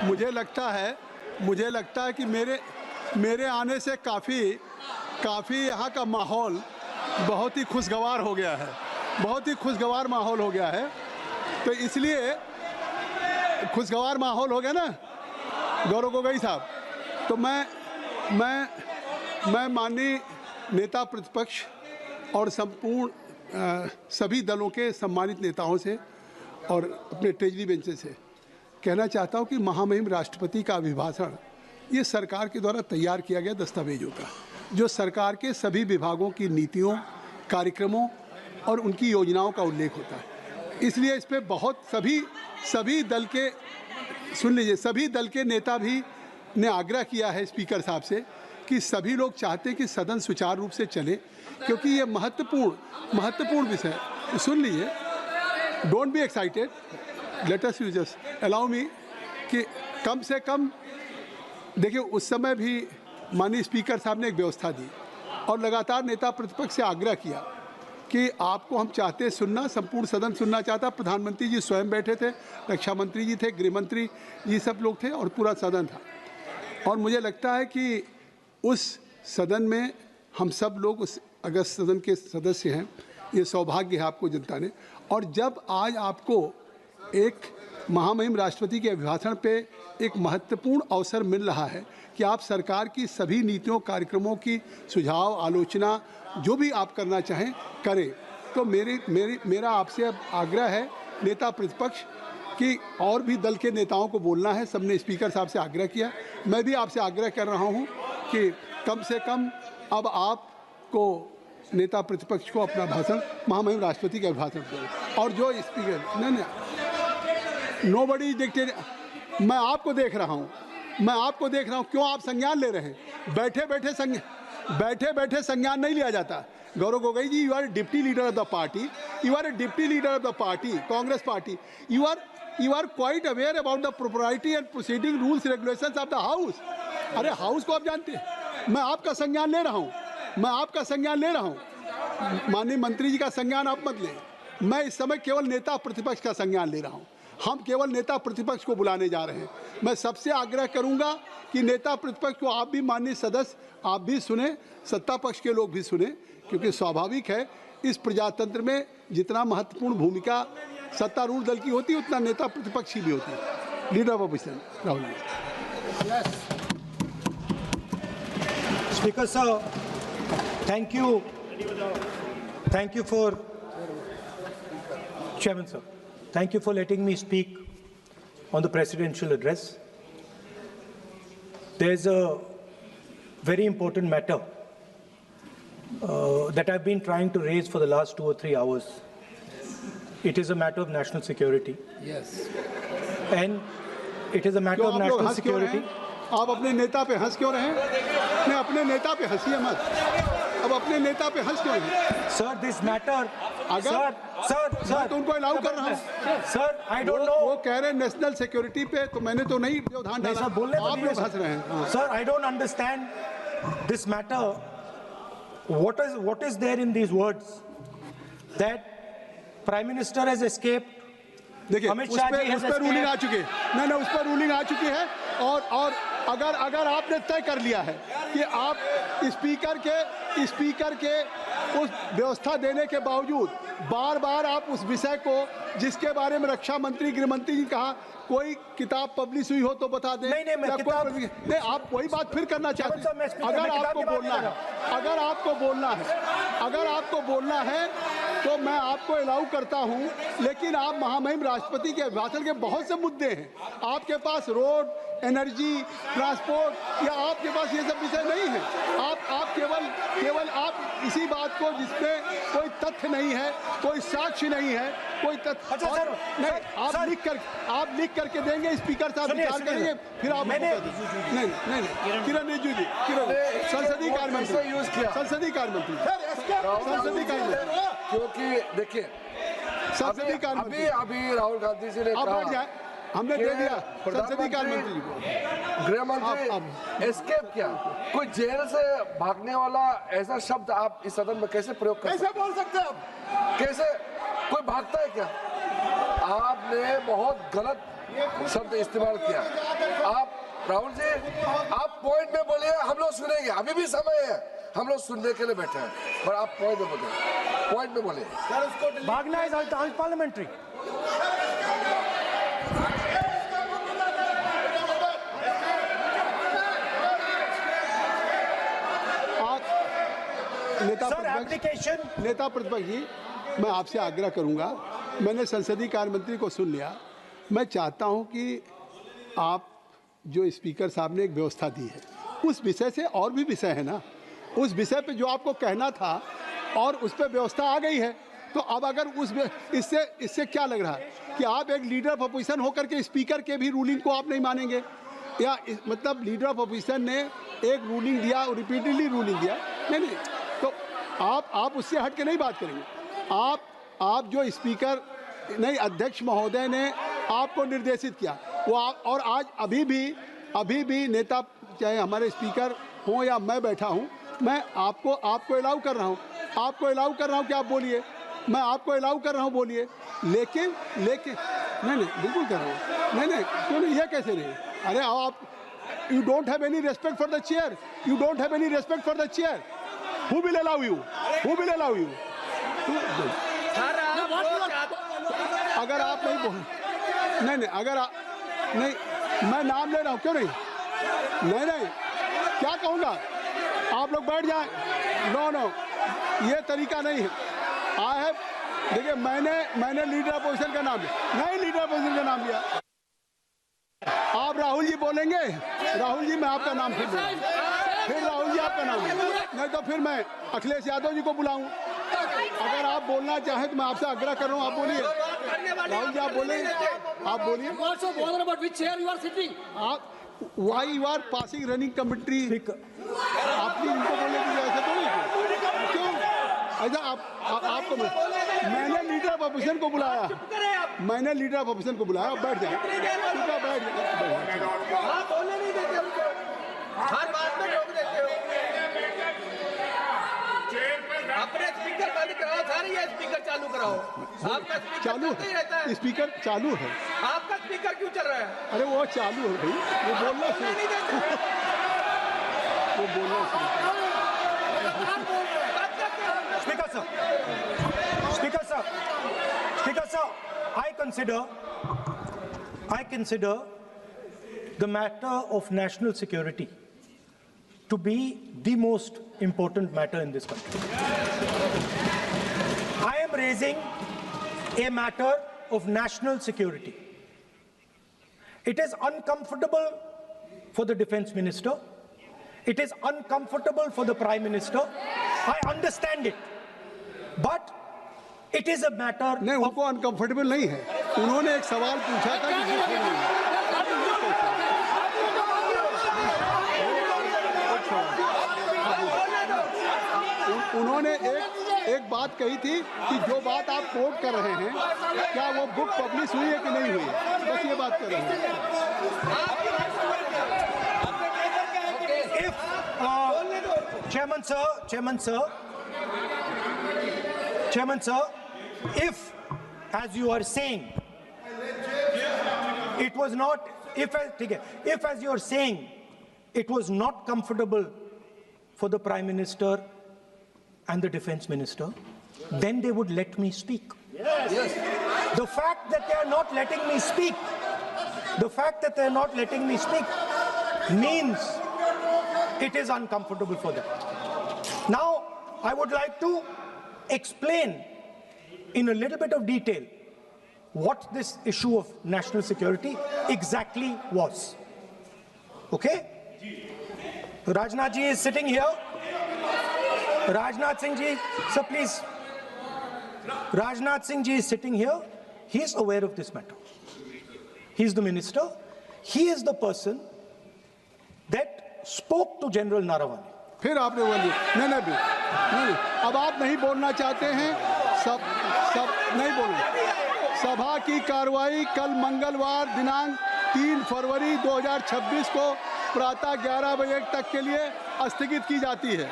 मुझे लगता है कि मेरे आने से काफ़ी यहाँ का माहौल बहुत ही खुशगवार हो गया है, बहुत ही खुशगवार माहौल हो गया है। तो इसलिए खुशगवार माहौल हो गया ना गौरव गोगोई साहब, तो मैं माननीय नेता प्रतिपक्ष और संपूर्ण सभी दलों के सम्मानित नेताओं से और अपने ट्रेजरी बेंचेस से कहना चाहता हूं कि महामहिम राष्ट्रपति का अभिभाषण ये सरकार के द्वारा तैयार किया गया दस्तावेजों का, जो सरकार के सभी विभागों की नीतियों, कार्यक्रमों और उनकी योजनाओं का उल्लेख होता है। इसलिए इस पर बहुत सभी दल के सुन लीजिए, सभी दल के नेता भी ने आग्रह किया है स्पीकर साहब से कि सभी लोग चाहते हैं कि सदन सुचारू रूप से चले, क्योंकि ये महत्वपूर्ण विषय। सुन लीजिए, don't be excited, let us just allow me कि कम से कम देखिए, उस समय भी माननीय स्पीकर साहब ने एक व्यवस्था दी और लगातार नेता प्रतिपक्ष से आग्रह किया कि आपको हम चाहते सुनना, संपूर्ण सदन सुनना चाहता। प्रधानमंत्री जी स्वयं बैठे थे, रक्षा मंत्री जी थे, गृह मंत्री जी सब लोग थे और पूरा सदन था। और मुझे लगता है कि उस सदन में हम सब लोग उस अगस्त सदन के सदस्य हैं, ये सौभाग्य है आपको जनता ने। और जब आज आपको एक महामहिम राष्ट्रपति के अभिभाषण पे एक महत्वपूर्ण अवसर मिल रहा है कि आप सरकार की सभी नीतियों, कार्यक्रमों की सुझाव, आलोचना जो भी आप करना चाहें करें, तो मेरा आपसे अब आग्रह है नेता प्रतिपक्ष कि और भी दल के नेताओं को बोलना है। सबने स्पीकर साहब से आग्रह किया, मैं भी आपसे आग्रह कर रहा हूं कि कम से कम अब आपको नेता प्रतिपक्ष को अपना भाषण महामहिम राष्ट्रपति के अभिभाषण करें। और जो स्पीकर नहीं नोबडी इज डिक्टेटिंग, मैं आपको देख रहा हूं, क्यों आप संज्ञान ले रहे हैं? बैठे बैठे संज्ञान नहीं लिया जाता। Gaurav Gogoi ji, you are deputy leader of the party, Congress party, you are quite aware about the propriety and proceeding rules regulations of the house। अरे हाउस को आप जानते हैं, मैं आपका संज्ञान ले रहा हूं, माननीय मंत्री जी का संज्ञान आप मत लें। मैं इस समय केवल नेता प्रतिपक्ष का संज्ञान ले रहा हूं। हम केवल नेता प्रतिपक्ष को बुलाने जा रहे हैं। मैं सबसे आग्रह करूंगा कि नेता प्रतिपक्ष को आप भी, माननीय सदस्य आप भी सुने, सत्ता पक्ष के लोग भी सुने, क्योंकि स्वाभाविक है इस प्रजातंत्र में जितना महत्वपूर्ण भूमिका सत्तारूढ़ दल की होती है उतना नेता प्रतिपक्ष की भी होती है। Leader of opposition Rahul ji. Speaker साहब, thank you for Chairman sir, thank you for letting me speak on the presidential address. There's a very important matter that I've been trying to raise for the last 2 or 3 hours. It is a matter of national security. Yes. And it is a matter of national security. आप अपने नेता पे हंस क्यों रहे हैं? नहीं, अपने नेता पे हंसिए मत। अब अपने नेता पे हंस क्यों रहे हैं? Sir, this matter. अगर सर, तो उनको अलाउ कर रहा हूँ। Sir, I don't know. वो कह रहे हैं नेशनल सिक्योरिटी पे, तो मैंने तो नहीं व्यवधान डाला। आप लोग हंस रहे हैं। Sir, I don't understand this matter. What is there in these words that Prime Minister has escaped? देखिए, उस पर रूलिंग आ चुकी है। नहीं, उस पर रूलिंग आ चुकी है। और अगर आपने तय कर लिया है कि आप स्पीकर के उस व्यवस्था देने के बावजूद बार आप उस विषय को, जिसके बारे में रक्षा मंत्री, गृह मंत्री जी कहा कोई किताब पब्लिश हुई हो तो बता दें। नहीं, आप वही बात फिर करना चाहते हैं। अगर आपको बोलना है तो मैं आपको अलाउ करता हूं, लेकिन आप महामहिम राष्ट्रपति के अभिभाषण के बहुत से मुद्दे हैं। आपके पास रोड, एनर्जी, ट्रांसपोर्ट, या आपके पास ये सब विषय नहीं है। आप केवल आप इसी बात को, जिसमें कोई तथ्य नहीं है, कोई साक्ष्य नहीं है, कोई तथ्य नहीं, आप लिख करके देंगे, स्पीकर साहब विचार करेंगे, फिर आप नहीं किरण रिजिजू जी, संसदीय कार्य मंत्री, क्योंकि देखिए अभी राहुल गांधी जी ने कहा, हमने दे दिया संसदीय कार्य मंत्री जी को। गृह मंत्री एस्केप किया, कोई जेल से भागने वाला ऐसा शब्द आप इस सदन में कैसे प्रयोग कर सकते हैं? कैसे बोल सकते हैं आप? कैसे कोई भागता है क्या? आपने बहुत गलत शब्द इस्तेमाल किया। आप राहुल जी, आप पॉइंट में बोलिए, हम लोग सुनेंगे, अभी भी समय है, हम लोग सुनने के लिए बैठे हैं, पर आप पॉइंट में बोलिए, पॉइंट में बोलिए। भागना इज अनपार्लियामेंट्री। नेता प्रतिपक्ष जी, मैं आपसे आग्रह करूंगा, मैंने संसदीय कार्य मंत्री को सुन लिया, मैं चाहता हूं कि आप जो स्पीकर साहब ने एक व्यवस्था दी है उस विषय से, और भी विषय है ना, उस विषय पे जो आपको कहना था और उस पर व्यवस्था आ गई है, तो अब अगर उस इससे क्या लग रहा है कि आप एक लीडर ऑफ अपोजिशन होकर के स्पीकर के भी रूलिंग को आप नहीं मानेंगे, या मतलब लीडर ऑफ अपोजिशन ने एक रूलिंग दिया और रिपीटेडली रूलिंग दिया, नहीं, तो आप उससे हट के नहीं बात करेंगे। आप जो स्पीकर नहीं, अध्यक्ष महोदय ने आपको निर्देशित किया वो और आज अभी भी नेता, चाहे हमारे स्पीकर हों या मैं बैठा हूं, मैं आपको अलाउ कर रहा हूं, कि आप बोलिए, मैं आपको अलाउ कर रहा हूं, बोलिए, लेकिन नहीं बिल्कुल कर रहा हूं, नहीं क्यों नहीं, ये कैसे नहीं, अरे आप you don't have any respect for the chair, who will allow you, अगर आप नहीं बोल, नहीं अगर आप नहीं, मैं नाम ले रहा हूँ, क्यों नहीं, क्या कहूँगा, आप लोग बैठ जाएं, नो, ये तरीका नहीं है। देखिए मैंने लीडर अपोजिशन का नाम लिया, आप राहुल जी बोलेंगे, राहुल जी मैं आपका नाम फिर राहुल जी आपका नाम, नहीं तो फिर मैं अखिलेश यादव जी को बुलाऊं। अगर आप बोलना चाहें तो मैं आपसे आग्रह कर रहा हूं, आप बोलिए, राहुल जी आप बोलिए, आप why you are passing running commentary, आप इनको बोलने की ऐसे तो नहीं, क्यों ऐसा आपको मैंने लीडर ऑफ अपोजिशन को बुलाया, बैठ जाए, हर बात में रोक देते हो, अपने स्पीकर बंद कराओ, सारे ये स्पीकर चालू कराओ, आपका स्पीकर चालू है, आपका स्पीकर क्यों चल रहा है? अरे वो चालू है भाई, वो बोलना Speaker sir, I consider the matter of national security to be the most important matter in this country. I am raising a matter of national security. It is uncomfortable for the defense minister. It is uncomfortable for the prime minister. I understand it. But it is a matter नहीं, उनको uncomfortable नहीं है, उन्होंने एक सवाल पूछा था कि उन्होंने एक बात कही थी कि जो बात आप कोट कर रहे हैं क्या वो बुक पब्लिश हुई है कि नहीं हुई है, बस ये बात कर रहे हैं। Chairman sir, if, as you are saying, it was not, if as you are saying, it was not comfortable for the Prime Minister and the Defense Minister, then they would let me speak. Yes. The fact that they are not letting me speak, means it is uncomfortable for them. Now, I would like to explain in a little bit of detail what this issue of national security exactly was. Okay? Rajnath ji is sitting here. Rajnath Singh ji, sir, please. Rajnath Singh ji is sitting here. He is aware of this matter. He is the minister. He is the person that spoke to General Naravane. फिर आपने बोल दिया नहीं, अब आप नहीं बोलना चाहते हैं, सब नहीं बोलना। सभा की कार्रवाई कल मंगलवार दिनांक 3 फरवरी 2026 को प्रातः 11 बजे तक के लिए स्थगित की जाती है।